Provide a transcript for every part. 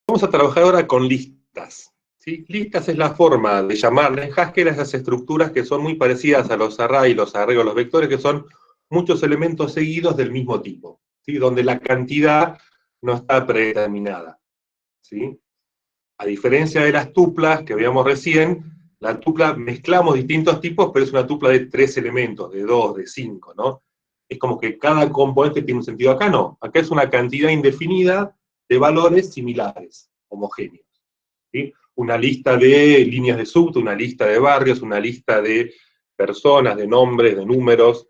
Vamos a trabajar ahora con listas. ¿Sí? Listas es la forma de llamarle en Haskell a esas estructuras que son muy parecidas a los arrays, los arreglos, los vectores, que son muchos elementos seguidos del mismo tipo, ¿sí? Donde la cantidad no está predeterminada, ¿sí? A diferencia de las tuplas que veíamos recién, la tupla mezclamos distintos tipos, pero es una tupla de 3 elementos, de 2, de 5, ¿no? Es como que cada componente tiene un sentido. Acá no, acá es una cantidad indefinida de valores similares, homogéneos, ¿sí? Una lista de líneas de subto, una lista de barrios, una lista de personas, de nombres, de números,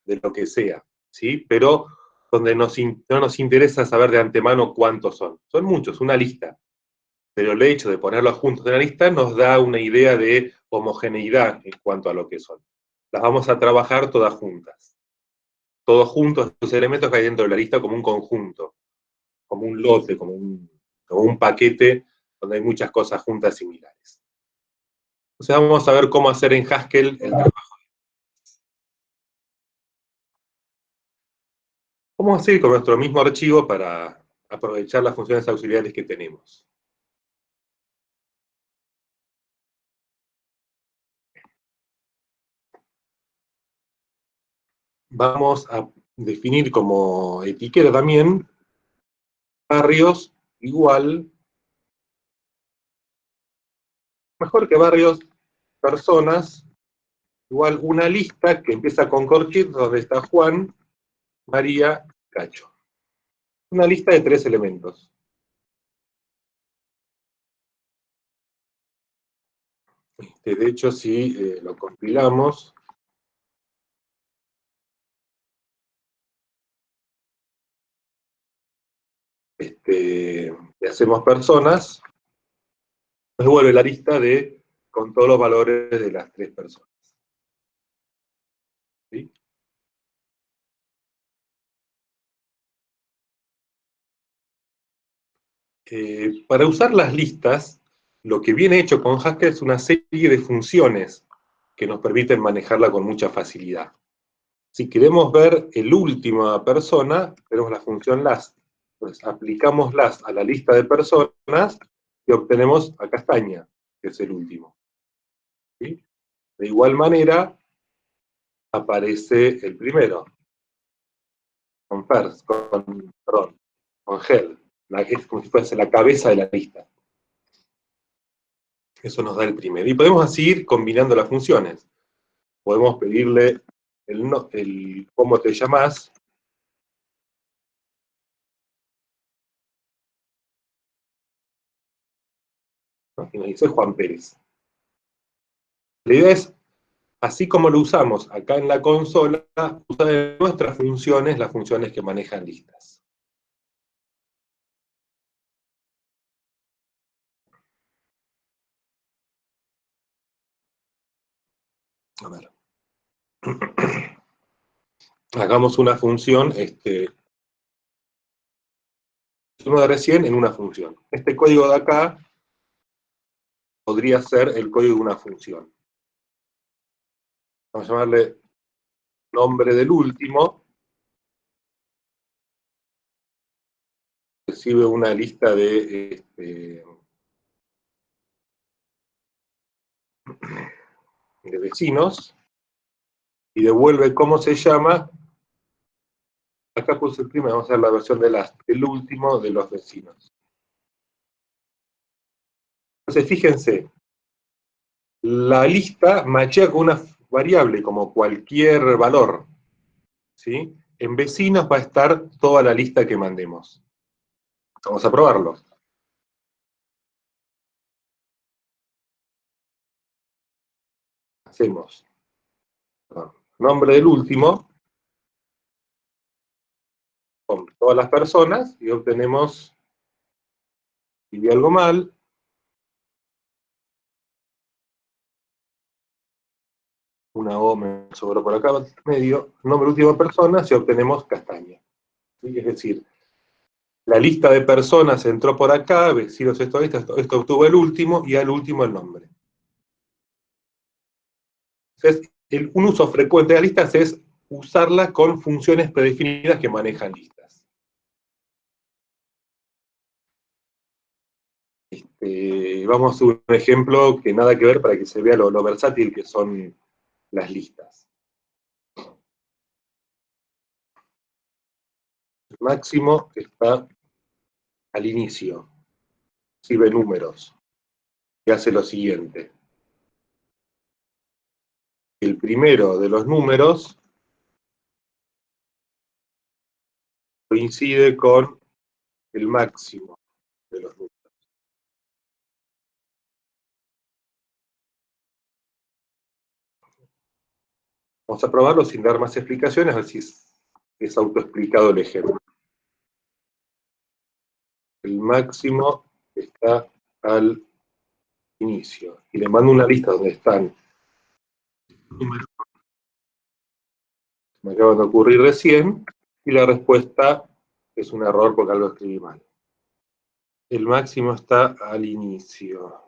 de lo que sea, ¿sí? Pero donde no nos interesa saber de antemano cuántos son. Son muchos, una lista. Pero el hecho de ponerlos juntos en la lista nos da una idea de homogeneidad en cuanto a lo que son. Las vamos a trabajar todas juntas. Todos juntos, los elementos que hay dentro de la lista como un conjunto, como un lote, como un paquete donde hay muchas cosas juntas similares. Entonces vamos a ver cómo hacer en Haskell el trabajo. Vamos a seguir con nuestro mismo archivo para aprovechar las funciones auxiliares que tenemos. Vamos a definir como etiqueta también barrios igual, mejor que barrios, personas, igual una lista que empieza con corchit, donde está Juan, María, Cacho. Una lista de 3 elementos. De hecho, si lo compilamos, le hacemos personas, nos devuelve la lista con todos los valores de las 3 personas. ¿Sí? Para usar las listas, lo que viene hecho con Haskell es una serie de funciones que nos permiten manejarla con mucha facilidad. Si queremos ver el última persona, tenemos la función last. Entonces aplicamos last a la lista de personas y obtenemos a Castaña, que es el último. ¿Sí? De igual manera, aparece el primero, con first, con head, es como si fuese la cabeza de la lista. Eso nos da el primero. Y podemos seguir combinando las funciones. Podemos pedirle el cómo te llamas, ¿no? Y nos dice Juan Pérez. La idea es, así como lo usamos acá en la consola, usar en nuestras funciones las funciones que manejan listas. A ver. Hagamos una función, uno de recién en una función. Este código de acá podría ser el código de una función. Vamos a llamarle nombre del último. Recibe una lista de vecinos y devuelve cómo se llama. Acá puse el primero, vamos a hacer la versión del último de los vecinos. Entonces, fíjense, la lista machea con una variable como cualquier valor, ¿sí? En vecinos va a estar toda la lista que mandemos. Vamos a probarlo. Hacemos nombre del último con todas las personas y obtenemos, si vi algo mal, una O me sobró por acá medio, nombre de última persona, si obtenemos Castaña. ¿Sí? Es decir, la lista de personas entró por acá, vecinos esto obtuvo el último, y al último el nombre. Entonces, un uso frecuente de las listas es usarla con funciones predefinidas que manejan listas. Vamos a hacer un ejemplo que nada que ver para que se vea lo versátil que son las listas. El máximo está al inicio, recibe números, y hace lo siguiente. El primero de los números coincide con el máximo de los números. Vamos a probarlo sin dar más explicaciones, a ver si es autoexplicado el ejemplo. El máximo está al inicio. Y le mando una lista donde están números que me acaban de ocurrir recién, y la respuesta es un error porque algo escribí mal. El máximo está al inicio.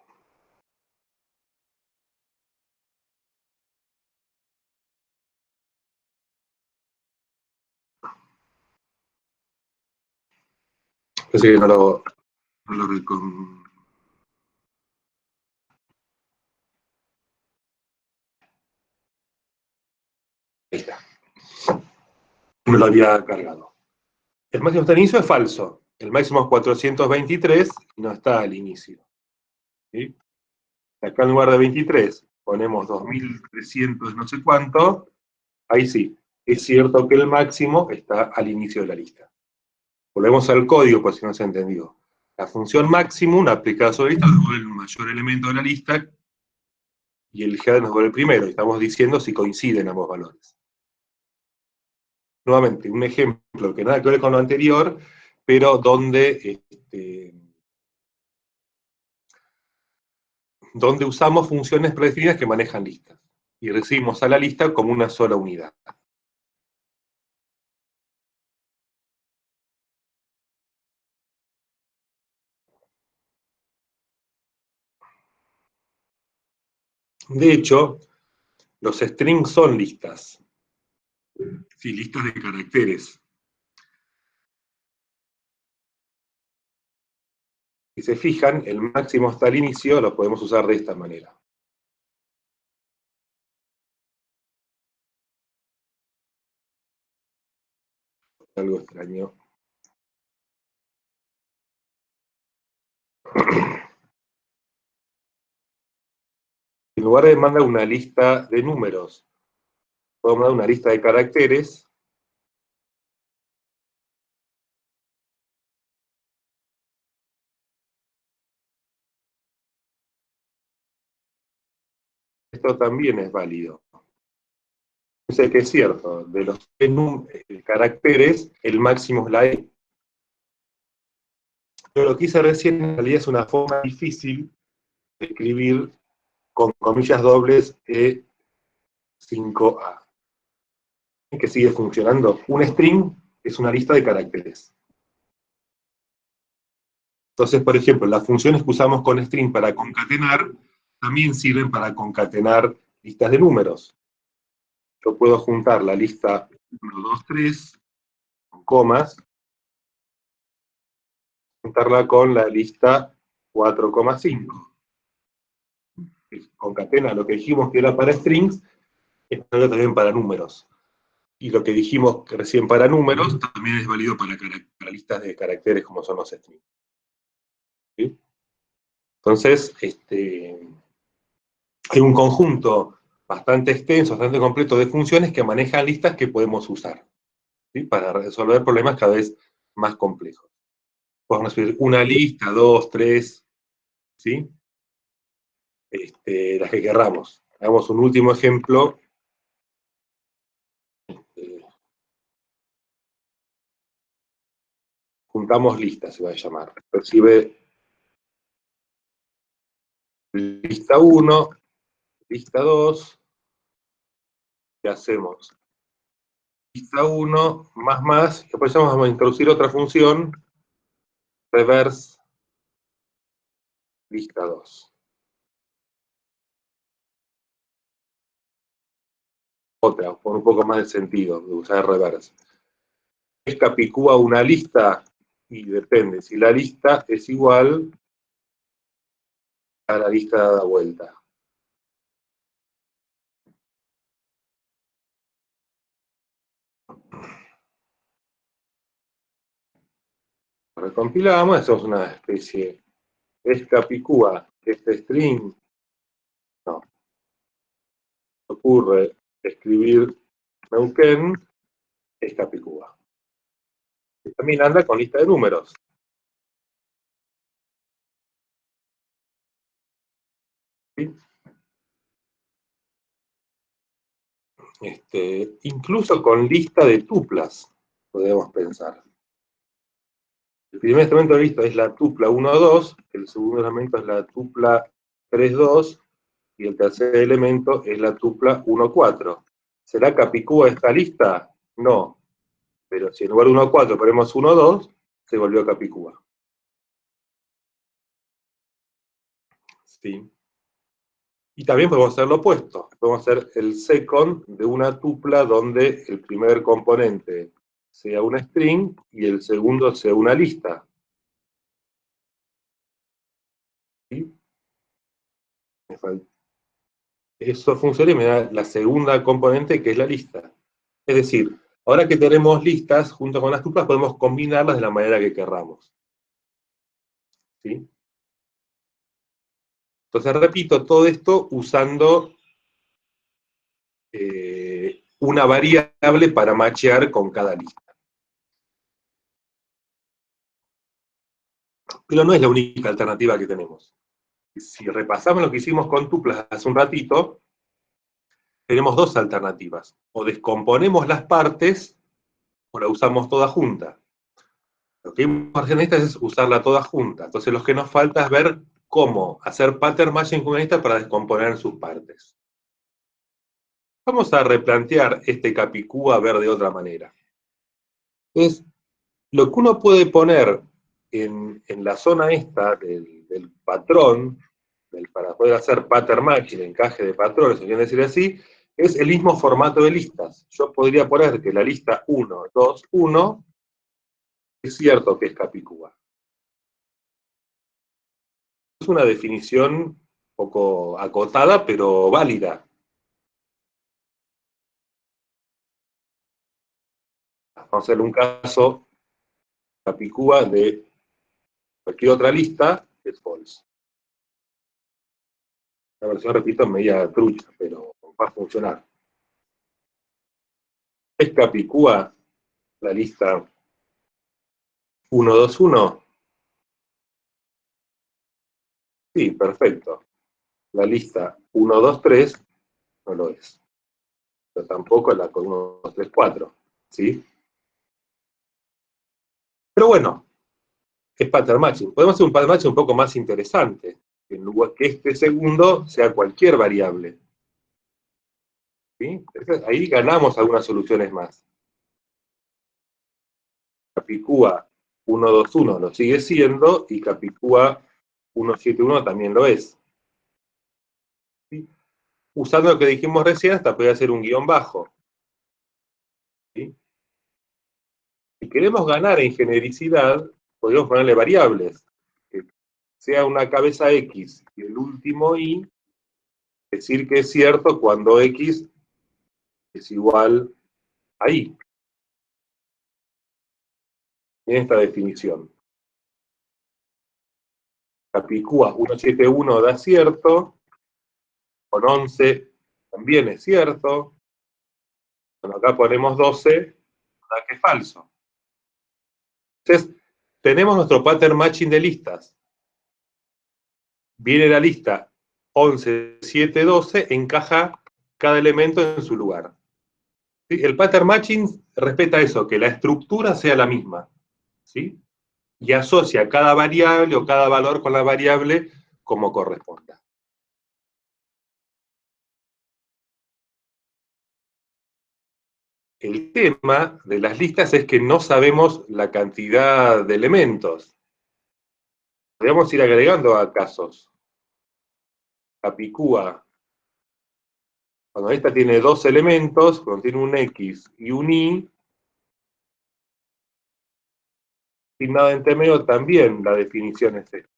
Así que no lo ahí está. Me lo había cargado. El máximo está al inicio es falso. El máximo es 423 y no está al inicio. ¿Sí? Acá en lugar de 23 ponemos 2300 no sé cuánto. Ahí sí, es cierto que el máximo está al inicio de la lista. Volvemos al código, por si no se entendió. La función máximo, una aplicada sobre la lista, nos devuelve el mayor elemento de la lista y el header nos devuelve el primero. Y estamos diciendo si coinciden ambos valores. Nuevamente, un ejemplo que nada que ver con lo anterior, pero donde usamos funciones predefinidas que manejan listas. Y recibimos a la lista como una sola unidad. De hecho, los strings son listas. Sí, listas de caracteres. Si se fijan, el máximo está al inicio, lo podemos usar de esta manera. Algo extraño. En lugar de mandar una lista de números, puedo mandar una lista de caracteres. Esto también es válido. Sé que es cierto, de los caracteres, el máximo es la E. Pero lo que hice recién en realidad es una forma difícil de escribir con comillas dobles E5A. Que sigue funcionando. Un string es una lista de caracteres. Entonces, por ejemplo, las funciones que usamos con string para concatenar también sirven para concatenar listas de números. Yo puedo juntar la lista 1, 2, 3, con comas, juntarla con la lista 4,5. Concatena lo que dijimos que era para strings, es válido también para números. Y lo que dijimos que recién para números también es válido para listas de caracteres como son los strings. ¿Sí? Entonces, hay un conjunto bastante extenso, bastante completo de funciones que manejan listas que podemos usar, ¿sí? Para resolver problemas cada vez más complejos. Podemos escribir una lista, dos, tres, ¿sí? Las que querramos. Hagamos un último ejemplo. Juntamos listas, se va a llamar. Recibe lista 1, lista 2, ¿qué hacemos? Lista 1, más, y después vamos a introducir otra función, reverse lista 2. Otra, por un poco más de sentido, de usar reverse. Es capicúa una lista, y depende, si la lista es igual a la lista dada vuelta. Recompilamos, hacemos una especie, es Capicúa, este string, no, ocurre escribir Neuquén, es Capicúa. Y también anda con lista de números. ¿Sí? Incluso con lista de tuplas, podemos pensar. El primer elemento de lista es la tupla 1-2, el segundo elemento es la tupla 3-2, y el tercer elemento es la tupla 1-4. ¿Será Capicúa esta lista? No. Pero si en lugar de 1-4 ponemos 1-2, se volvió Capicúa. ¿Sí? Y también podemos hacer lo opuesto. Podemos hacer el second de una tupla donde el primer componente sea un string y el segundo sea una lista. ¿Sí? Eso funciona y me da la segunda componente, que es la lista. Es decir, ahora que tenemos listas junto con las tuplas, podemos combinarlas de la manera que querramos. ¿Sí? Entonces repito todo esto usando una variable para machear con cada lista. Pero no es la única alternativa que tenemos. Si repasamos lo que hicimos con tuplas hace un ratito, tenemos dos alternativas. O descomponemos las partes, o la usamos toda junta. Lo que vimos en esta es usarla toda junta. Entonces lo que nos falta es ver cómo hacer pattern matching con esta para descomponer en sus partes. Vamos a replantear este Capicúa a ver de otra manera. Entonces, lo que uno puede poner en la zona esta del patrón, para poder hacer pattern matching, encaje de patrones, o quieren decir así, es el mismo formato de listas. Yo podría poner que la lista 1, 2, 1 es cierto que es Capicúa. Es una definición un poco acotada, pero válida. Vamos a hacer un caso Capicúa de cualquier otra lista, que es false. La versión, repito, media trucha, pero va a funcionar. ¿Es Capicúa la lista 1, 2, 1? Sí, perfecto. La lista 1, 2, 3 no lo es. Pero tampoco la con 1, 2, 3, 4. ¿Sí? Pero bueno, es pattern matching. Podemos hacer un pattern matching un poco más interesante. En lugar que este segundo sea cualquier variable. ¿Sí? Entonces, ahí ganamos algunas soluciones más. Capicúa 121 lo sigue siendo y Capicúa 171 también lo es. ¿Sí? Usando lo que dijimos recién, hasta puede hacer un guión bajo. ¿Sí? Si queremos ganar en genericidad, podemos ponerle variables. Que sea una cabeza X y el último Y, decir que es cierto cuando X es igual a Y. En esta definición. Capicúa 171 da cierto, con 11 también es cierto, cuando acá ponemos 12, da que es falso. Entonces, tenemos nuestro pattern matching de listas. Viene la lista 11, 7, 12, encaja cada elemento en su lugar. ¿Sí? El pattern matching respeta eso, que la estructura sea la misma. ¿Sí? Y asocia cada variable o cada valor con la variable como corresponda. El tema de las listas es que no sabemos la cantidad de elementos. Podríamos ir agregando a casos. Capicúa, cuando esta tiene dos elementos, cuando tiene un X y un Y, sin nada entre medio, también la definición es esta,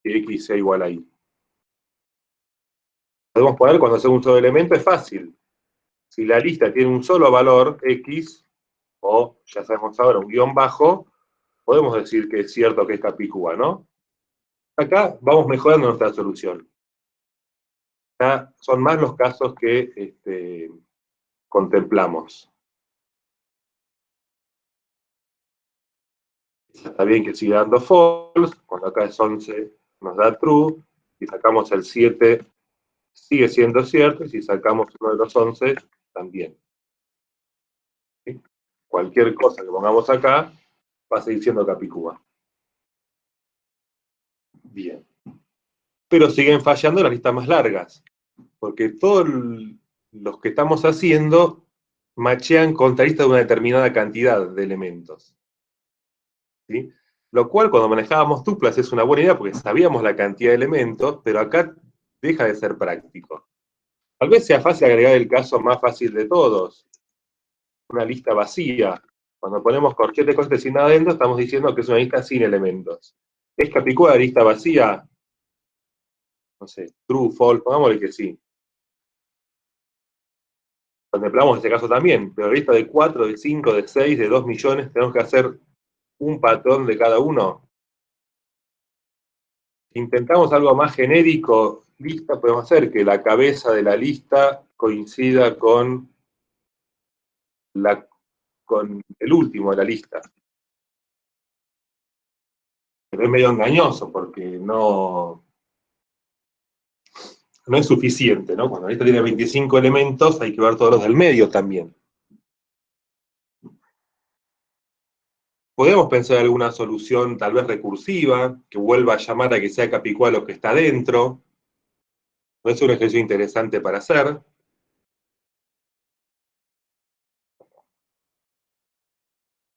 que X sea igual a Y. Podemos poner cuando hacemos un solo elemento, es fácil. Si la lista tiene un solo valor, X, o ya sabemos ahora un guión bajo, podemos decir que es cierto que es Capicúa, ¿no? Acá vamos mejorando nuestra solución. Acá son más los casos que contemplamos. Está bien que siga dando false, cuando acá es 11 nos da true, si sacamos el 7 sigue siendo cierto, y si sacamos uno de los 11 también. ¿Sí? Cualquier cosa que pongamos acá va a seguir siendo Capicúa. Bien. Pero siguen fallando las listas más largas, porque todos los que estamos haciendo machean contra listas de una determinada cantidad de elementos. ¿Sí? Lo cual, cuando manejábamos tuplas, es una buena idea porque sabíamos la cantidad de elementos, pero acá deja de ser práctico. Tal vez sea fácil agregar el caso más fácil de todos, una lista vacía. Cuando ponemos corchete de cosas sin nada adentro, estamos diciendo que es una lista sin elementos. ¿Es Capicúa la lista vacía? No sé, true, false, pongámosle que sí. Contemplamos este caso también, pero lista de 4, de 5, de 6, de 2 millones, tenemos que hacer un patrón de cada uno. Intentamos algo más genérico, lista, podemos hacer que la cabeza de la lista coincida con el último de la lista. Pero es medio engañoso porque no es suficiente, ¿no? Cuando la lista tiene 25 elementos, hay que ver todos los del medio también. Podemos pensar alguna solución tal vez recursiva, que vuelva a llamar a que sea Capicúa lo que está dentro. No es un ejercicio interesante para hacer.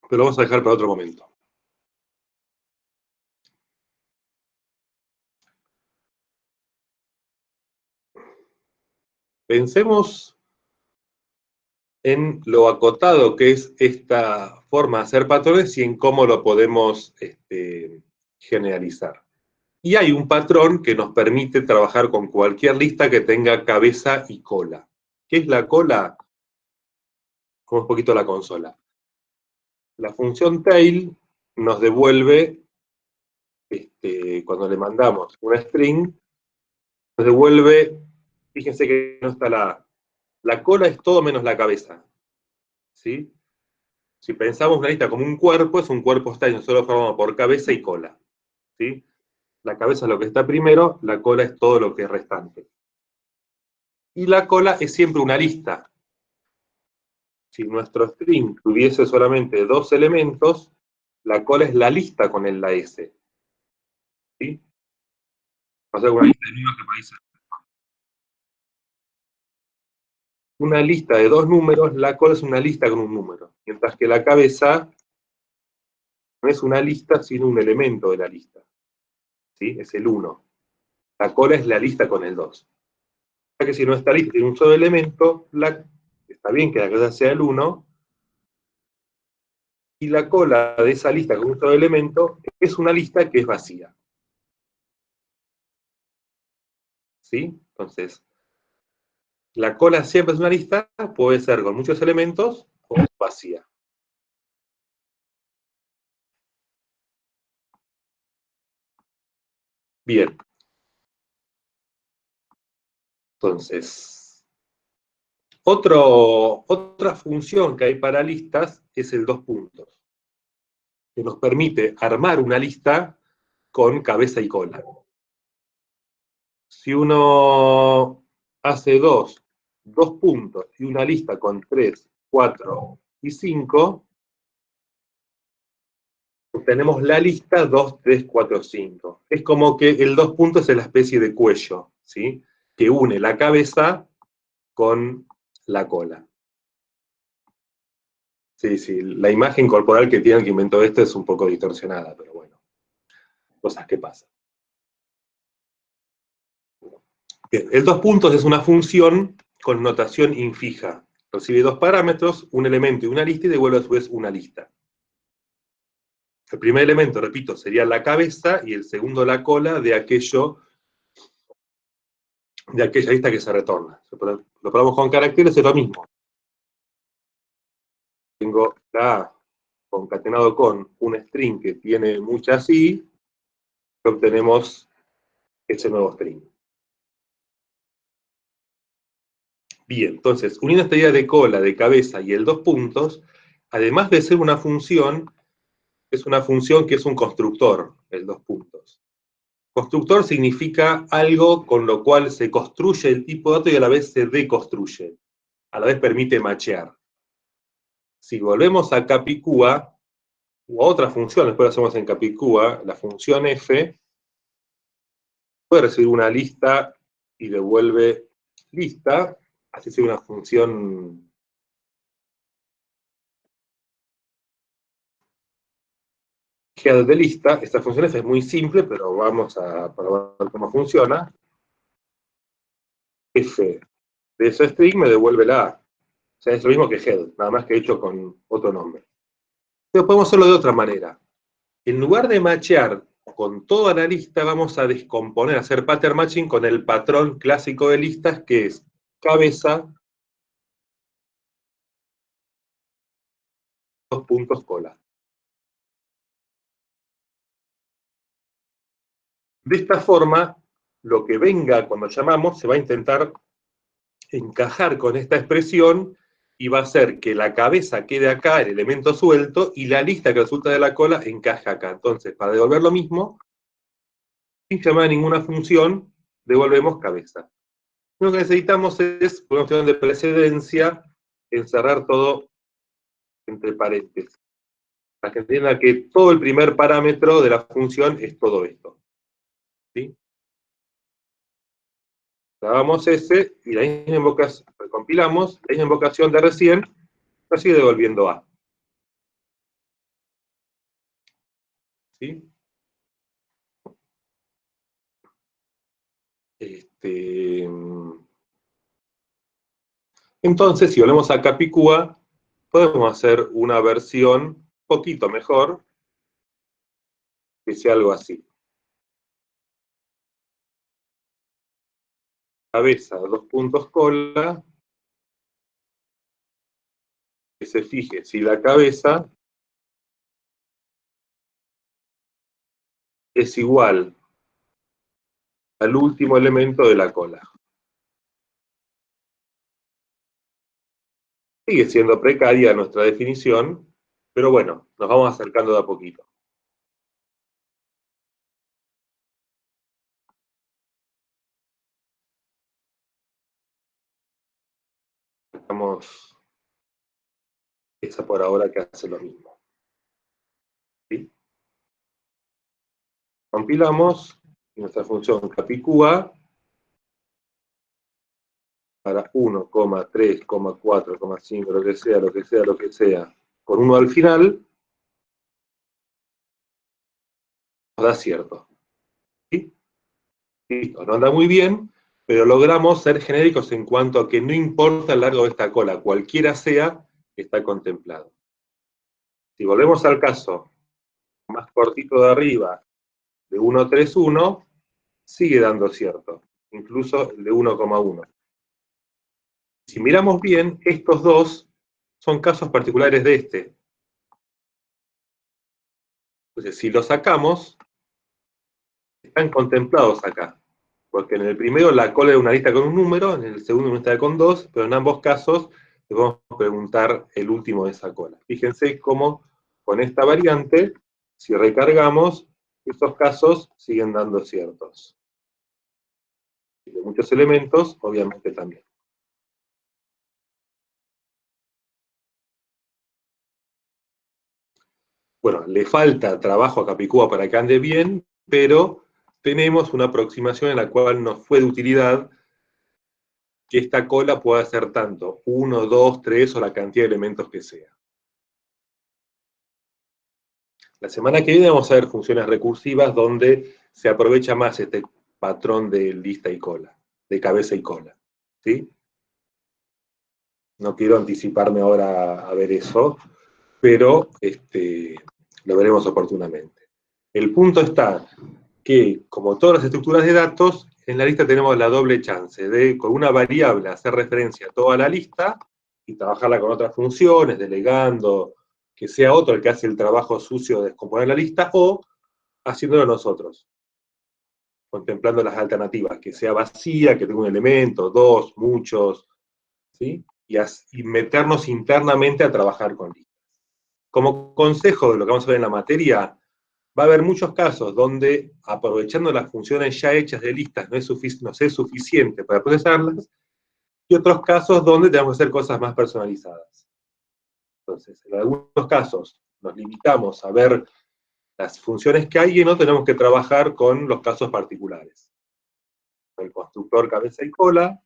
Pero lo vamos a dejar para otro momento. Pensemos en lo acotado que es esta forma de hacer patrones y en cómo lo podemos generalizar. Y hay un patrón que nos permite trabajar con cualquier lista que tenga cabeza y cola. ¿Qué es la cola? Como un poquito la consola. La función tail nos devuelve, cuando le mandamos una string, nos devuelve, fíjense que no está la cola es todo menos la cabeza. ¿Sí? Si pensamos una lista como un cuerpo, es un cuerpo tail, solo formado por cabeza y cola. ¿Sí? La cabeza es lo que está primero, la cola es todo lo que es restante. Y la cola es siempre una lista. Si nuestro string tuviese solamente 2 elementos, la cola es la lista con la S. ¿Sí? O sea, una lista de números que parece una lista de 2 números, la cola es una lista con un número. Mientras que la cabeza no es una lista, sino un elemento de la lista. ¿Sí? Es el 1. La cola es la lista con el 2. O sea que si nuestra lista tiene un solo elemento, está bien que la cabeza sea el 1, y la cola de esa lista con un solo elemento es una lista que es vacía. ¿Sí? Entonces, la cola siempre es una lista, puede ser con muchos elementos o vacía. Bien. Entonces, otra función que hay para listas es el 2 puntos, que nos permite armar una lista con cabeza y cola. Si uno hace 2 puntos y una lista con 3, 4 y 5, tenemos la lista 2, 3, 4, 5. Es como que el 2 puntos es la especie de cuello, ¿sí? Que une la cabeza con la cola. Sí, sí, la imagen corporal que tiene el que inventó esto es un poco distorsionada, pero bueno, cosas que pasan. Bien, el 2 puntos es una función con notación infija. Recibe 2 parámetros, un elemento y una lista, y devuelve a su vez una lista. El primer elemento, repito, sería la cabeza, y el segundo la cola de aquello de aquella lista que se retorna. Lo probamos con caracteres, es lo mismo. Tengo la A concatenado con un string que tiene muchas I, y obtenemos ese nuevo string. Bien, entonces, uniendo esta idea de cola, de cabeza y el dos puntos, además de ser una función, es una función que es un constructor, el dos puntos. Constructor significa algo con lo cual se construye el tipo de dato y a la vez se deconstruye. A la vez permite machear. Si volvemos a Capicúa, u a otra función, después lo hacemos en Capicúa, la función f, puede recibir una lista y devuelve lista, así sea una función head de lista. Esta función f es muy simple, pero vamos a ver cómo funciona. F de ese string me devuelve la A. O sea, es lo mismo que head, nada más que hecho con otro nombre. Pero podemos hacerlo de otra manera. En lugar de machear con toda la lista, vamos a descomponer, a hacer pattern matching con el patrón clásico de listas, que es cabeza, dos puntos, cola. De esta forma, lo que venga cuando llamamos se va a intentar encajar con esta expresión y va a hacer que la cabeza quede acá, el elemento suelto, y la lista que resulta de la cola encaja acá. Entonces, para devolver lo mismo, sin llamar a ninguna función, devolvemos cabeza. Lo que necesitamos es, por una cuestión de precedencia, encerrar todo entre paréntesis, para que entiendan que todo el primer parámetro de la función es todo esto. ¿Sí? Grabamos ese, y la misma invocación, recompilamos, la misma invocación de recién, nos sigue devolviendo A. ¿Sí? Entonces, si volvemos a Capicúa, podemos hacer una versión un poquito mejor, que sea algo así. Cabeza, dos puntos, cola, que se fije si la cabeza es igual al último elemento de la cola. Sigue siendo precaria nuestra definición, pero bueno, nos vamos acercando de a poquito. Dejamos esa por ahora que hace lo mismo. ¿Sí? Compilamos nuestra función Capicúa para 1, 3, 4, 5, lo que sea, lo que sea, lo que sea, con 1 al final, nos da cierto. ¿Sí? Listo, no anda muy bien, pero logramos ser genéricos en cuanto a que no importa el largo de esta cola, cualquiera sea, está contemplado. Si volvemos al caso más cortito de arriba, de 1, 3, 1, sigue dando cierto, incluso el de 1,1. Si miramos bien, estos dos son casos particulares de este. Entonces, si los sacamos, están contemplados acá. Porque en el primero la cola es una lista con un número, en el segundo una lista con dos, pero en ambos casos le vamos a preguntar el último de esa cola. Fíjense cómo con esta variante, si recargamos, estos casos siguen dando ciertos. Y de muchos elementos, obviamente también. Bueno, le falta trabajo a Capicúa para que ande bien, pero tenemos una aproximación en la cual nos fue de utilidad que esta cola pueda ser tanto 1, 2, 3 o la cantidad de elementos que sea. La semana que viene vamos a ver funciones recursivas donde se aprovecha más este patrón de lista y cola, de cabeza y cola. ¿Sí? No quiero anticiparme ahora a ver eso, pero lo veremos oportunamente. El punto está que, como todas las estructuras de datos, en la lista tenemos la doble chance de, con una variable, hacer referencia a toda la lista y trabajarla con otras funciones, delegando, que sea otro el que hace el trabajo sucio de descomponer la lista, o haciéndolo nosotros, contemplando las alternativas, que sea vacía, que tenga un elemento, dos, muchos, ¿sí? Y meternos internamente a trabajar con listas. Como consejo de lo que vamos a ver en la materia, va a haber muchos casos donde, aprovechando las funciones ya hechas de listas, no es suficiente para procesarlas, y otros casos donde tenemos que hacer cosas más personalizadas. Entonces, en algunos casos nos limitamos a ver las funciones que hay y no tenemos que trabajar con los casos particulares. Con el constructor cabeza y cola,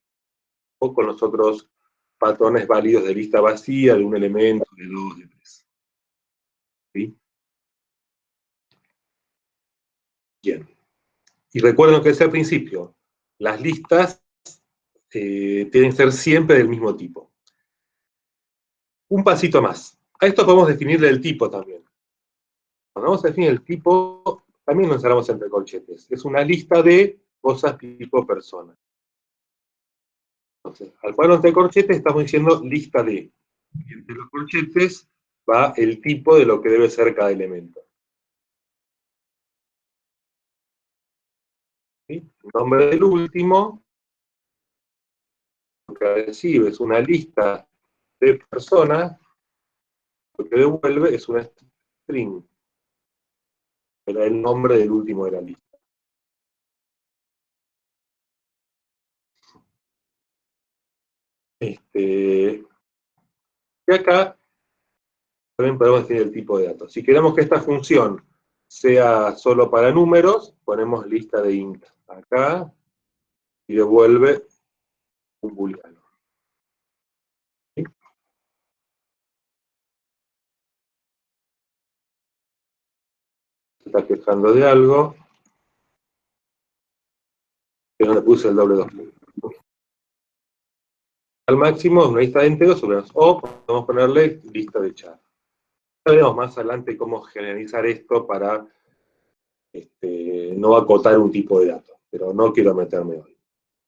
o con los otros patrones válidos de lista vacía, de un elemento, de dos, de tres. ¿Sí? Bien. Y recuerden lo que decía al principio, las listas tienen que ser siempre del mismo tipo. Un pasito más. A esto podemos definirle el tipo también. Cuando vamos a definir el tipo, también lo encerramos entre corchetes. Es una lista de cosas tipo persona. Entonces, al ponerlo entre corchetes estamos diciendo lista de. Y entre los corchetes va el tipo de lo que debe ser cada elemento. ¿Sí? El nombre del último, lo que recibe es una lista de personas, lo que devuelve es una string. Era el nombre del último de la lista. Y acá también podemos definir el tipo de datos. Si queremos que esta función sea solo para números, ponemos lista de int acá y devuelve un booleano. ¿Sí? Se está quejando de algo, que no le puse el doble 2. Al máximo una lista de enteros o podemos ponerle lista de char. Ya veremos más adelante cómo generalizar esto para no acotar un tipo de dato, pero no quiero meterme hoy.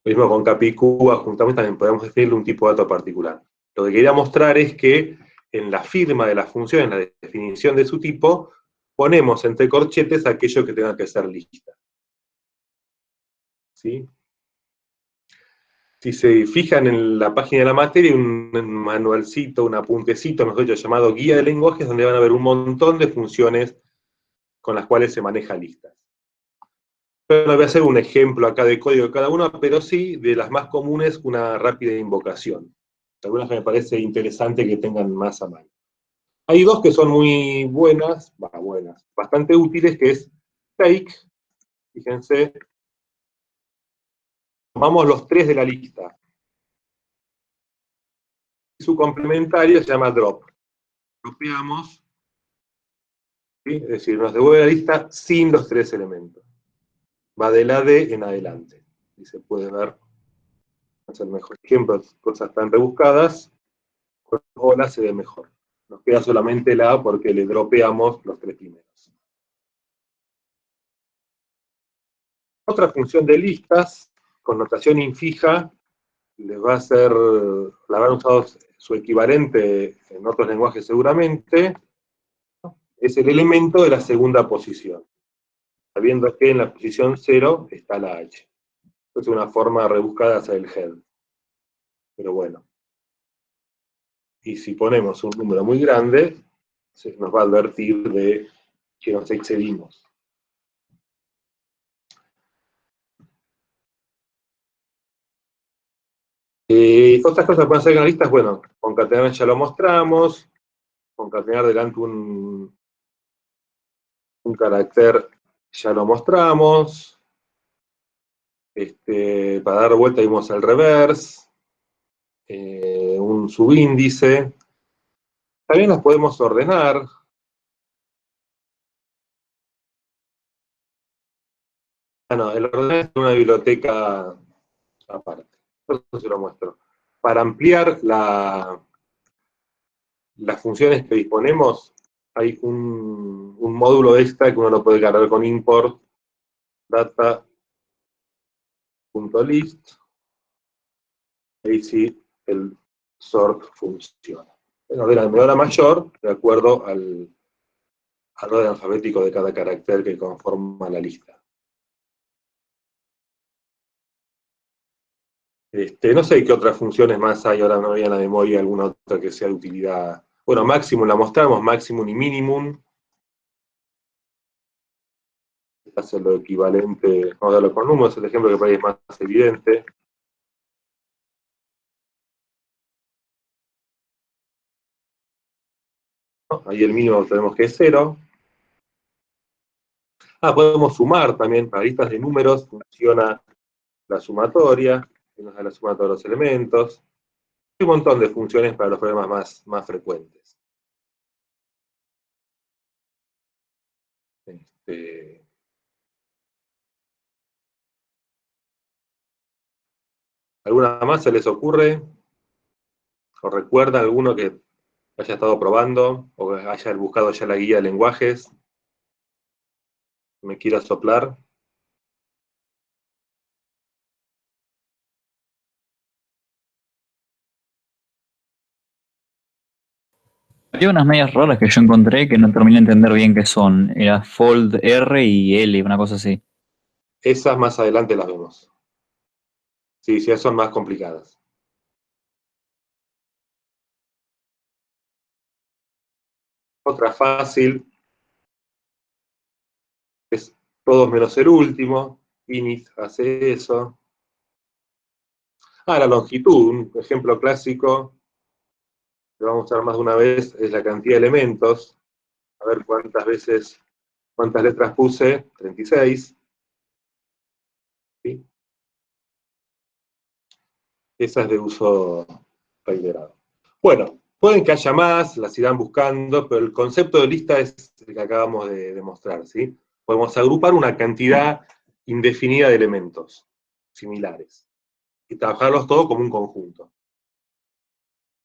Lo mismo con Capicúa, juntamente también podemos definirle un tipo de dato particular. Lo que quería mostrar es que en la firma de la función, en la definición de su tipo, ponemos entre corchetes aquello que tenga que ser lista. ¿Sí? Si se fijan en la página de la materia, hay un manualcito, un apuntecito, mejor dicho, llamado guía de lenguajes, donde van a ver un montón de funciones con las cuales se maneja listas. Yo no voy a hacer un ejemplo acá de código de cada una, pero sí, de las más comunes, una rápida invocación. Algunas que me parece interesante que tengan más a mano. Hay dos que son muy buenas, bastante útiles, que es take, fíjense, tomamos los tres de la lista. Su complementario se llama drop. Dropeamos, ¿sí? Es decir, nos devuelve la lista sin los tres elementos. Va de la D en adelante. Y se puede ver, es el mejor ejemplo, cosas tan rebuscadas, con hola se ve mejor. Nos queda solamente la A porque le dropeamos los tres primeros. Otra función de listas, con notación infija, les va a ser, la habrán usado su equivalente en otros lenguajes seguramente, es el elemento de la segunda posición, sabiendo que en la posición 0 está la H. Es una forma rebuscada de hacer el head. Pero bueno. Y si ponemos un número muy grande, se nos va a advertir de que nos excedimos. Otras cosas que pueden hacer con listas, bueno, concatenar ya lo mostramos, concatenar delante un carácter ya lo mostramos, para dar vuelta vimos el reverse, un subíndice, también las podemos ordenar. No, el ordenar es una biblioteca aparte, eso se lo muestro. Para ampliar las funciones que disponemos, hay un módulo extra que uno lo puede cargar con import, data.list, ahí sí el sort funciona. En orden menor a mayor, de acuerdo al orden alfabético de cada carácter que conforma la lista. No sé qué otras funciones más hay, ahora no había en la memoria alguna otra que sea de utilidad. Bueno, maximum la mostramos, maximum y minimum. Hace lo equivalente, vamos a darlo con números, el ejemplo que por ahí es más evidente. ¿No? Ahí el mínimo tenemos que es 0. Podemos sumar también, para listas de números funciona la sumatoria, que nos da la sumatoria de los elementos. Hay un montón de funciones para los problemas más frecuentes. ¿Alguna más se les ocurre? ¿O recuerda alguno que haya estado probando? ¿O que haya buscado ya la guía de lenguajes? ¿Me quiera soplar? Había unas medias raras que yo encontré que no terminé de entender bien qué son. Era fold R y L, una cosa así. Esas más adelante las vemos. Sí, sí, son más complicadas. Otra fácil es todos menos el último. Init hace eso. La longitud, un ejemplo clásico que vamos a usar más de una vez es la cantidad de elementos. A ver cuántas letras puse. 36. ¿Sí? Esa es de uso reiterado. Bueno, pueden que haya más, las irán buscando, pero el concepto de lista es el que acabamos de demostrar, ¿sí? Podemos agrupar una cantidad indefinida de elementos similares y trabajarlos todos como un conjunto.